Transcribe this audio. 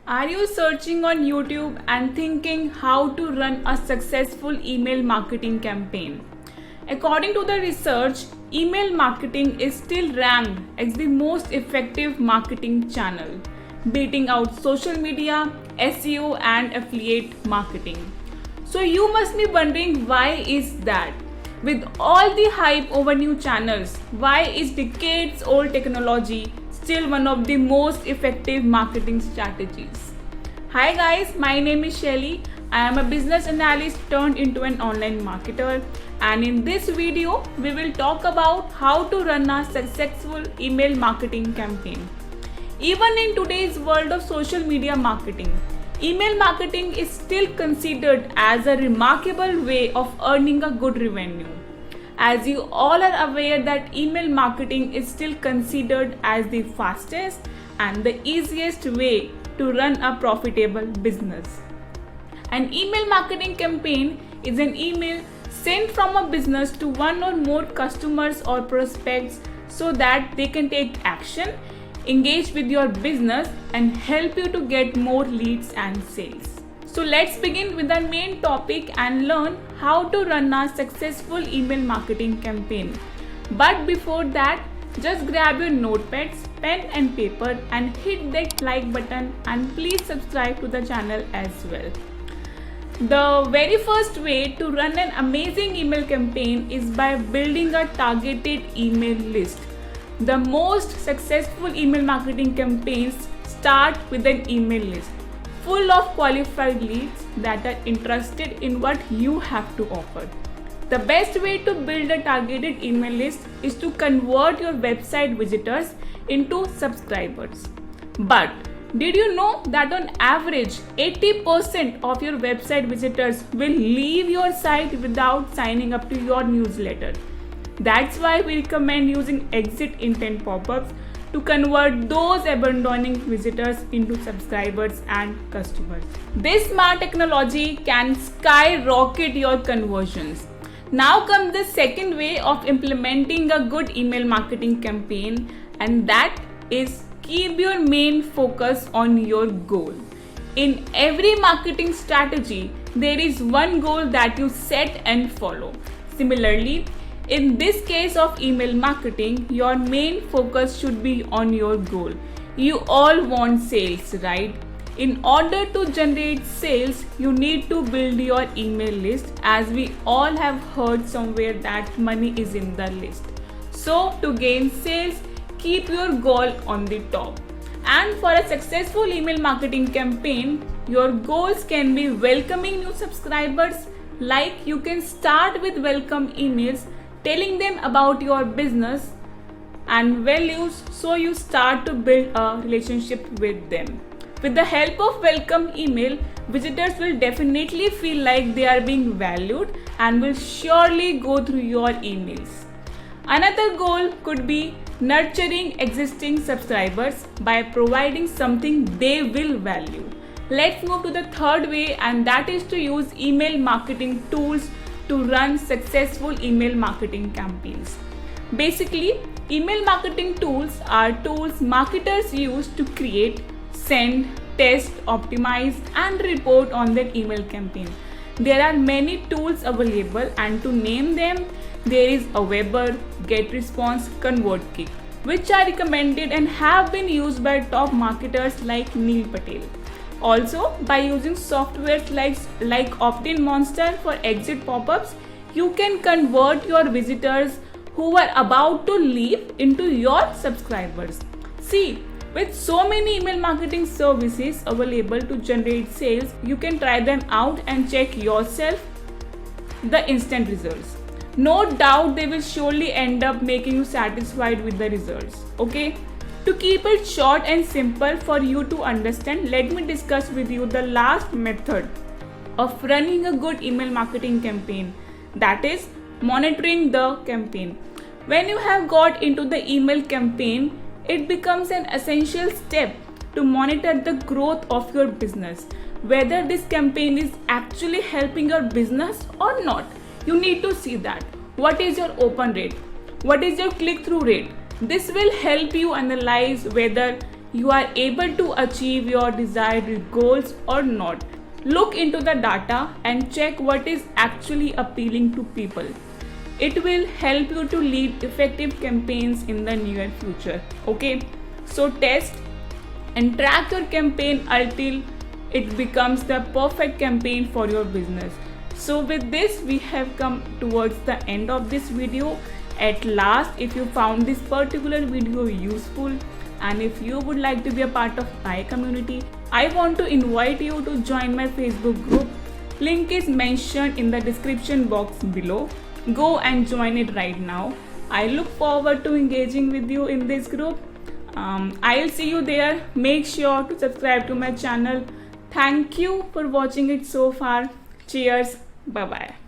Are you searching on YouTube and thinking how to run a successful email marketing campaign? According to the research, email marketing is still ranked as the most effective marketing channel, beating out social media, SEO and affiliate marketing. So you must be wondering, why is that? With all the hype over new channels, why is decades old technology still one of the most effective marketing strategies? Hi guys, my name is Shelly. I am a business analyst turned into an online marketer, and in this video we will talk about how to run a successful email marketing campaign. Even in today's world of social media marketing, email marketing is still considered as a remarkable way of earning a good revenue. As you all are aware that email marketing is still considered as the fastest and the easiest way to run a profitable business. An email marketing campaign is an email sent from a business to one or more customers or prospects so that they can take action, engage with your business and help you to get more leads and sales. So let's begin with the main topic and learn how to run a successful email marketing campaign. But before that, just grab your notepads, pen and paper and hit that like button, and please subscribe to the channel as well. The very first way to run an amazing email campaign is by building a targeted email list. The most successful email marketing campaigns start with an email list full of qualified leads that are interested in what you have to offer. The best way to build a targeted email list is to convert your website visitors into subscribers. But did you know that on average 80% of your website visitors will leave your site without signing up to your newsletter? That's why we recommend using exit intent pop-ups to convert those abandoning visitors into subscribers and customers. This smart technology can skyrocket your conversions. Now comes the second way of implementing a good email marketing campaign, and that is keep your main focus on your goal. In every marketing strategy, there is one goal that you set and follow. Similarly, in this case of email marketing, your main focus should be on your goal. You all want sales, right? In order to generate sales, you need to build your email list, as we all have heard somewhere that money is in the list. So to gain sales, keep your goal on the top. And for a successful email marketing campaign, your goals can be welcoming new subscribers. Like, you can start with welcome emails telling them about your business and values, so you start to build a relationship with them. With the help of welcome email, visitors will definitely feel like they are being valued and will surely go through your emails. Another goal could be nurturing existing subscribers by providing something they will value. Let's move to the third way, and that is to use email marketing tools to run successful email marketing campaigns. Basically, email marketing tools are tools marketers use to create, send, test, optimize, and report on their email campaign. There are many tools available, and to name them, there is Aweber, GetResponse, ConvertKick, which are recommended and have been used by top marketers like Neil Patel. Also, by using softwares like Opt-in Monster for exit pop-ups, you can convert your visitors who are about to leave into your subscribers. See, with so many email marketing services available to generate sales, you can try them out and check yourself the instant results. No doubt they will surely end up making you satisfied with the results. Okay? To keep it short and simple for you to understand, let me discuss with you the last method of running a good email marketing campaign, that is monitoring the campaign. When you have got into the email campaign, it becomes an essential step to monitor the growth of your business, whether this campaign is actually helping your business or not. You need to see that. What is your open rate? What is your click-through rate? This will help you analyze whether you are able to achieve your desired goals or not. Look into the data and check what is actually appealing to people. It will help you to lead effective campaigns in the near future. Okay, so test and track your campaign until it becomes the perfect campaign for your business. So with this, we have come towards the end of this video. At last, if you found this particular video useful and if you would like to be a part of my community, I want to invite you to join my Facebook group. Link is mentioned in the description box below. Go and join it right now. I look forward to engaging with you in this group. I'll see you there. Make sure to subscribe to my channel. Thank you for watching it so far. Cheers. Bye bye.